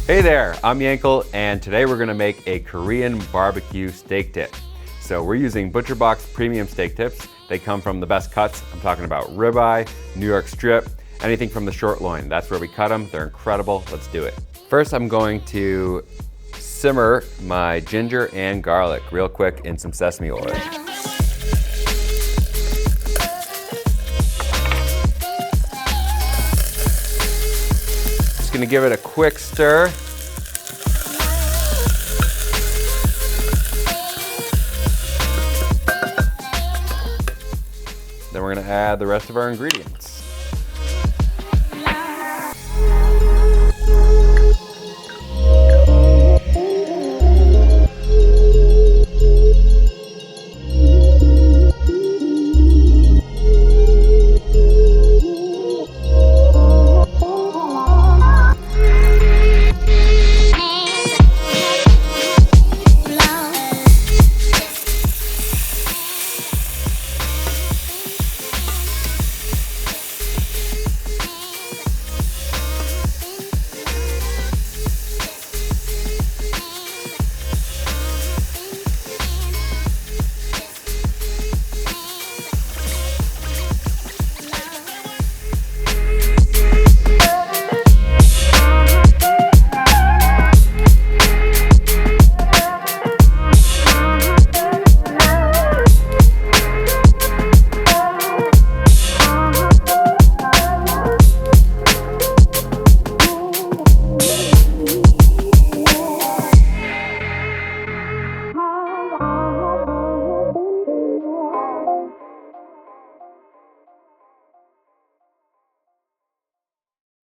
Hey there, I'm Yankel, and today we're gonna make a Korean barbecue steak tip. So we're using ButcherBox premium steak tips. They come from the best cuts. I'm talking about ribeye, New York strip, anything from the short loin. That's where we cut them. They're incredible. Let's do it. First, I'm going to simmer my ginger and garlic real quick in some sesame oil. Just gonna give it a quick stir. Then we're gonna add the rest of our ingredients.